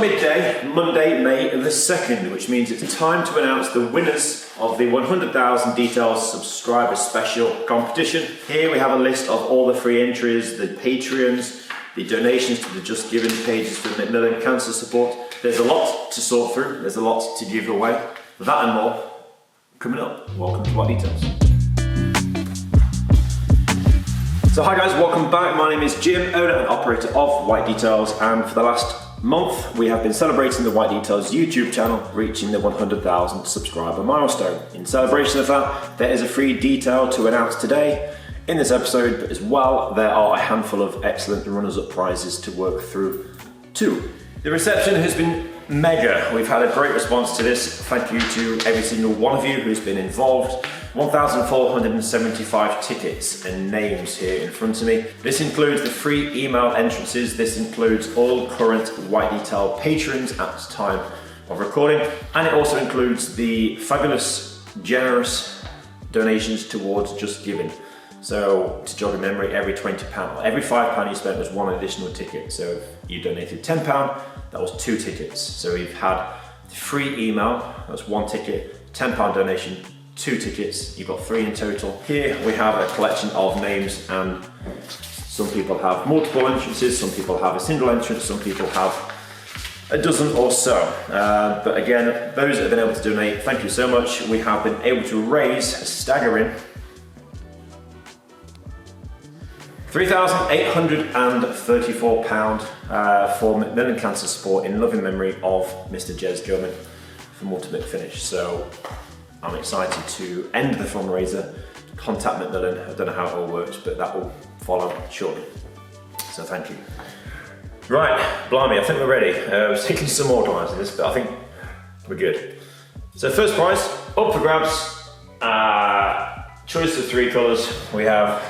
midday, Monday, May the 2nd, which means it's time to announce the winners of the 100,000 Details Subscriber Special competition. Here we have a list of all the free entries, the Patreons, the donations to the Just Giving pages for MacMillan Cancer Support. There's a lot to sort through, there's a lot to give away. That and more coming up. Welcome to White Details. So hi guys, welcome back. My name is Jim, owner and operator of White Details, and for the last month we have been celebrating the White Details YouTube channel reaching the 100,000 subscriber milestone. In celebration of that, there is a free detail to announce today in this episode, but as well there are a handful of excellent runners-up prizes to work through too. The reception has been mega. We've had a great response to this. Thank you to every single one of you who's been involved. 1,475 tickets and names here in front of me. This includes the free email entrances. This includes all current White Detail patrons at the time of recording. And it also includes the fabulous, generous donations towards Just Giving. So to jog a memory, every £20, every £5 you spent was one additional ticket. So if you donated £10, that was 2 tickets. So we've had the free email, that's 1 ticket, £10 donation, 2 tickets, you've got 3 in total. Here we have a collection of names, and some people have multiple entrances, some people have a single entrance, some people have a dozen or so. But again, those that have been able to donate, thank you so much. We have been able to raise a staggering £3,834 for MacMillan Cancer Support in loving memory of Mr. Jez Gilman from Ultimate Finish. So I'm excited to end the fundraiser, contact MacMillan. I don't know how it all works, but that will follow shortly. So thank you. Right, blimey, I think we're ready. I was taking some more organising this, but I think we're good. So first prize, up for grabs. Choice of 3 colours. We have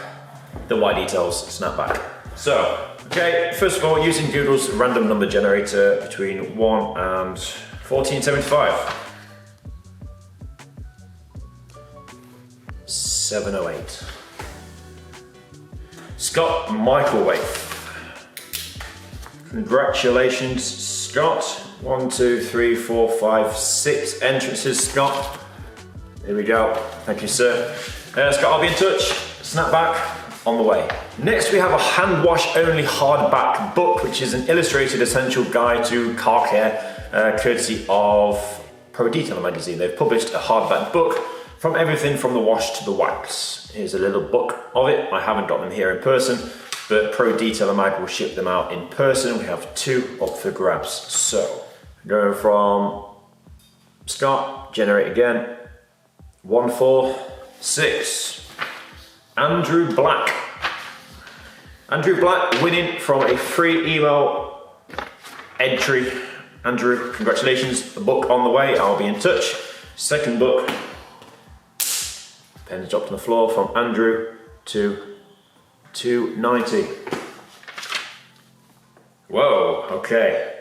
the White Details snapback. So, okay, first of all, using Google's random number generator between 1 and 1475. 708. Scott Microwave. Congratulations, Scott. 1, 2, 3, 4, 5, 6 entrances, Scott. There we go. Thank you, sir. Scott, I'll be in touch. Snapback on the way. Next, we have a hand wash only hardback book, which is an illustrated essential guide to car care, courtesy of Pro Detailer magazine. They've published a hardback book from everything from the wash to the wax. Here's a little book of it. I haven't got them here in person, but Pro Detailer mag will ship them out in person. We have 2 up for grabs. So, going from Scott, generate again. 146. Andrew Black. Andrew Black winning from a free email entry. Andrew, congratulations. A book on the way. I'll be in touch. Second book. Pen dropped on the floor from Andrew to 290. Whoa, okay.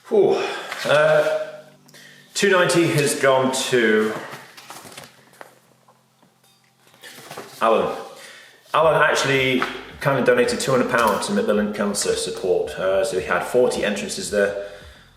Whew. 290 has gone to Alan. Alan actually kind of donated £200 to MacMillan Cancer Support. So he had 40 entrances there.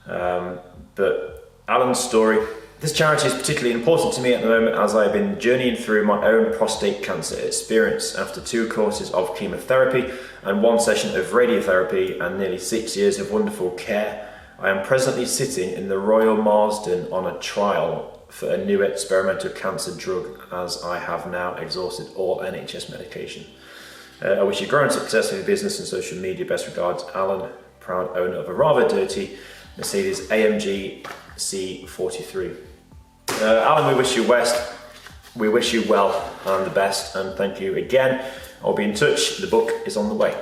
But Alan's story, this charity is particularly important to me at the moment as I've been journeying through my own prostate cancer experience after 2 courses of chemotherapy and 1 session of radiotherapy and nearly 6 years of wonderful care. I am presently sitting in the Royal Marsden on a trial for a new experimental cancer drug, as I have now exhausted all NHS medication. I wish you growing success in your business and social media. Best regards, Alan, proud owner of a rather dirty Mercedes AMG C43. Alan, we wish you well and the best, and thank you again. I'll be in touch. The book is on the way.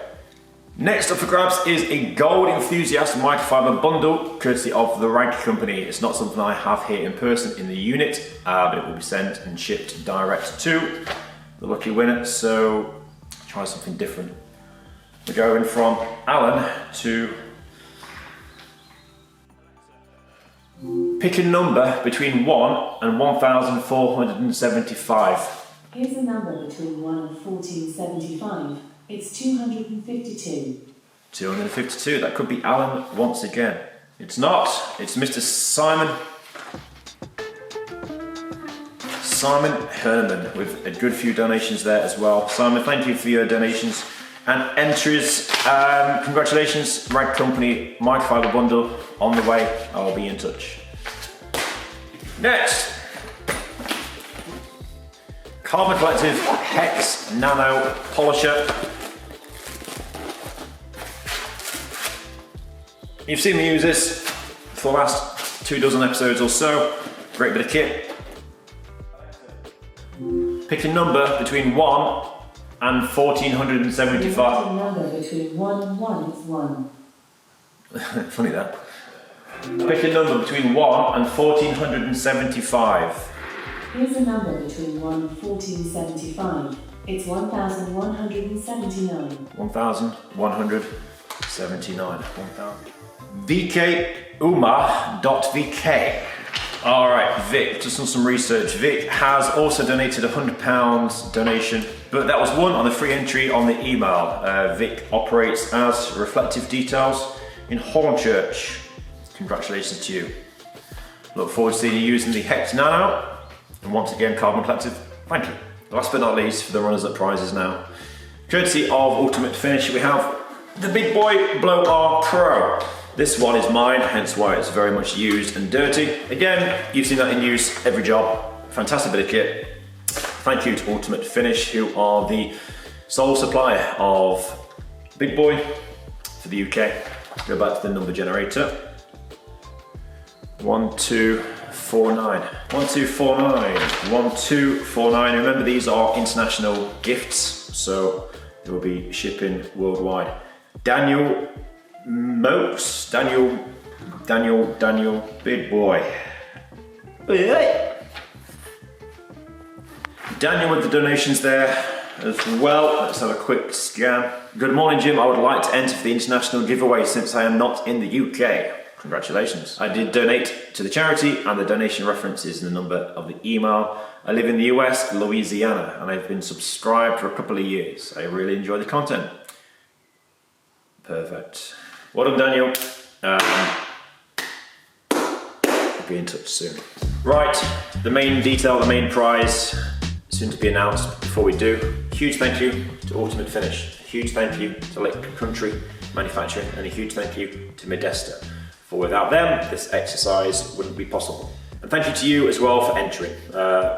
Next up for grabs is a Gold Enthusiast microfiber bundle, courtesy of the Rag Company. It's not something I have here in person in the unit, but it will be sent and shipped direct to the lucky winner. So try something different. We're going from Alan to pick a number between 1 and 1,475. Here's a number between 1 and 1475. It's 252. 252. That could be Alan once again. It's not. It's Mr. Simon Herman with a good few donations there as well. Simon, thank you for your donations and entries. Congratulations, Rag Company, microfiber bundle on the way. I'll be in touch. Next, Carbon Collective Hex Nano Polisher. You've seen me use this for the last 24 episodes or so. Great bit of kit. Pick a number between 1 and 1475. A number between 1 and 1 is 1. Funny that. Pick a number between 1 and 1475. Here's a number between 1 and 1475. It's 1179. 1179. VKUMA.VK. Alright, Vic, just on some research. Vic has also donated £100 donation, but that was one on the free entry on the email. Vic operates as Reflective Details in Hornchurch. Congratulations to you. Look forward to seeing you using the Hex Nano. And once again, Carbon Collective, thank you. Last but not least, for the runners-up prizes now. Courtesy of Ultimate Finish, we have the Big Boy Blow R Pro. This one is mine, hence why it's very much used and dirty. Again, you've seen that in use every job. Fantastic bit of kit. Thank you to Ultimate Finish, who are the sole supplier of Big Boy for the UK. Go back to the number generator. 1249. 1249. 1249. Remember, these are international gifts, so they will be shipping worldwide. Daniel Mokes, Daniel, Big Boy. Daniel with the donations there as well. Let's have a quick scan. Good morning, Jim. I would like to enter for the international giveaway since I am not in the UK. Congratulations. I did donate to the charity and the donation reference is in the number of the email. I live in the US, Louisiana, and I've been subscribed for a couple of years. I really enjoy the content. Perfect. Well done, Daniel. I'll be in touch soon. Right, the main detail, the main prize, soon to be announced. Before we do, huge thank you to Ultimate Finish. Huge thank you to Lake Country Manufacturing, and a huge thank you to Modesta. For without them, this exercise wouldn't be possible. And thank you to you as well for entering,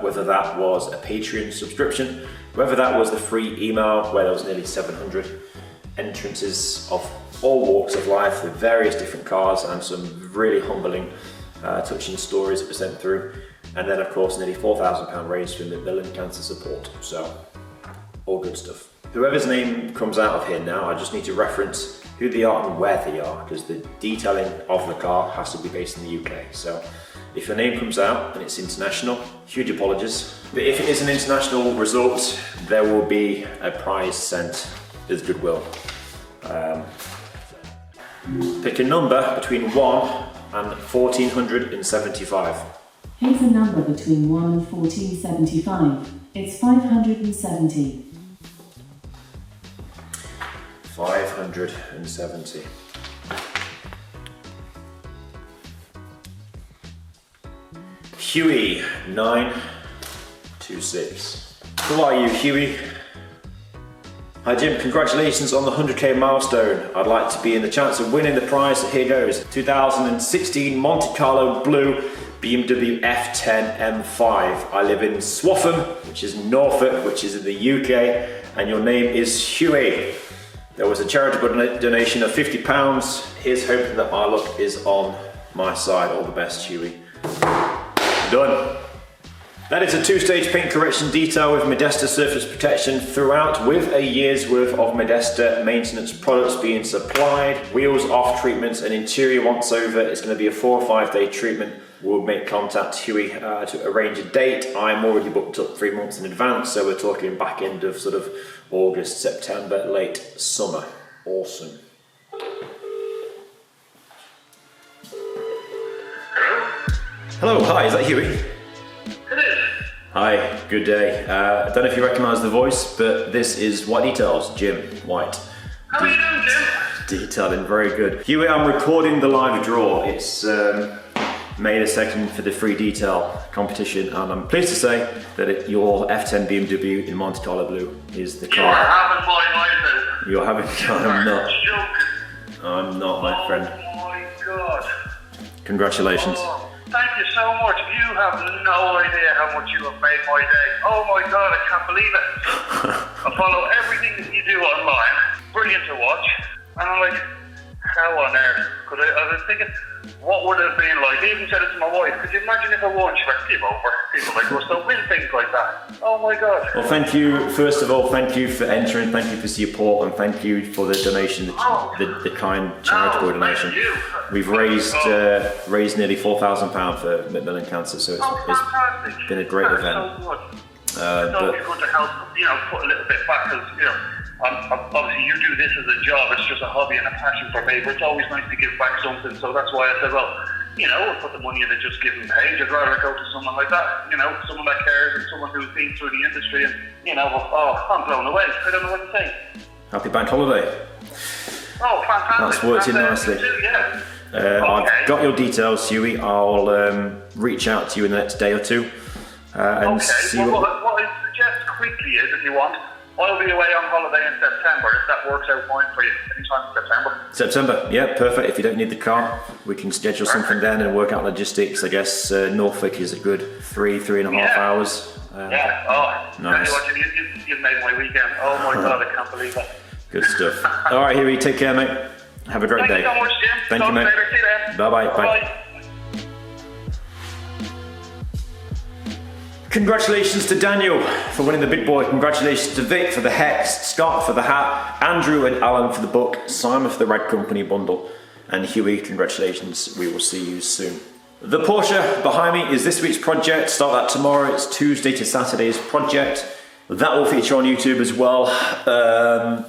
whether that was a Patreon subscription, whether that was the free email where there was nearly 700 entrances of all walks of life with various different cars and some really humbling, touching stories that were sent through. And then of course nearly £4,000 raised for MacMillan Cancer Support. So, all good stuff. Whoever's name comes out of here now, I just need to reference who they are and where they are, because the detailing of the car has to be based in the UK. So if your name comes out and it's international, huge apologies. But if it is an international result, there will be a prize sent as goodwill. Pick a number between 1 and 1475. Here's a number between 1 and 1475. It's 570. 570. Huey 926. Who are you, Huey? Hi Jim, congratulations on the 100k milestone. I'd like to be in the chance of winning the prize, so here goes. 2016 Monte Carlo Blue BMW F10 M5. I live in Swaffham, which is Norfolk, which is in the UK, and your name is Huey. There was a charitable donation of £50. Here's hoping that my luck is on my side. All the best, Huey. Done. That is a 2-stage paint correction detail with Modesta surface protection throughout, with a year's worth of Modesta maintenance products being supplied, wheels off treatments, and interior once over. It's going to be a 4 or 5 day treatment. We'll make contact, Huey, to arrange a date. I'm already booked up 3 months in advance, so we're talking back end of sort of August, September, late summer. Awesome. Hello, hi, is that Huey? Hi, good day. I don't know if you recognise the voice, but this is White Details, Jim White. How are you doing, Jim? Detailing, very good. Huey, I'm recording the live draw. It's May the 2nd for the free detail competition, and I'm pleased to say that your F10 BMW in Monte Carlo Blue is the car. You are having my eyes out. You're having. I'm not, my friend. Oh my God. Congratulations. Oh, thank you so much. You have no idea how much you have made my day. Oh my God, I can't believe it. I follow everything that you do online. Brilliant to watch. And I'm like, how on earth? Because I was thinking, what would it have been like? I even said it to my wife. Could you imagine if I won? She went, give over. People like us don't win things like that. Oh my God. Well, thank you. First of all, thank you for entering. Thank you for support, and thank you for the donation, the kind charitable donation. Thank you. We've raised nearly £4,000 for MacMillan Cancer, so it's been a great event. So good. It's always good to help, put a little bit back, because, obviously you do this as a job, it's just a hobby and a passion for me, but it's always nice to give back something, so that's why I said, well, we'll put the money in a Just Giving page. I'd rather go to someone like that, someone that cares and someone who's been through the industry, and, I'm blown away. I don't know what to say. Happy bank holiday. Oh, fantastic. That's worked in nicely. Yeah. I've got your details, Huey. I'll reach out to you in the next day or two and see what I suggest quickly is, if you want, I'll be away on holiday in September, if that works out fine for you, anytime in September. September, yeah, perfect. If you don't need the car, we can schedule something then and work out logistics. I guess Norfolk is a good 3.5 hours. Nice. You've made my weekend. Oh my God, I can't believe it. Good stuff. All right, Huey, take care, mate. Have a great day. Thank you so much, Jim. Thank you, mate. Later. See you then. Bye-bye. Bye. Bye. Congratulations to Daniel for winning the big boy. Congratulations to Vic for the hex, Scott for the hat, Andrew and Alan for the book, Simon for the Red Company bundle, and Huey, congratulations. We will see you soon. The Porsche behind me is this week's project. Start that tomorrow. It's Tuesday to Saturday's project. That will feature on YouTube as well.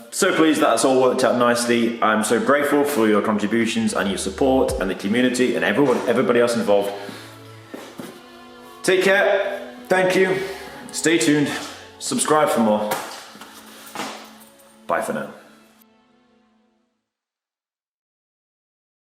So pleased that's all worked out nicely. I'm so grateful for your contributions and your support and the community and everybody else involved. Take care. Thank you. Stay tuned. Subscribe for more. Bye for now.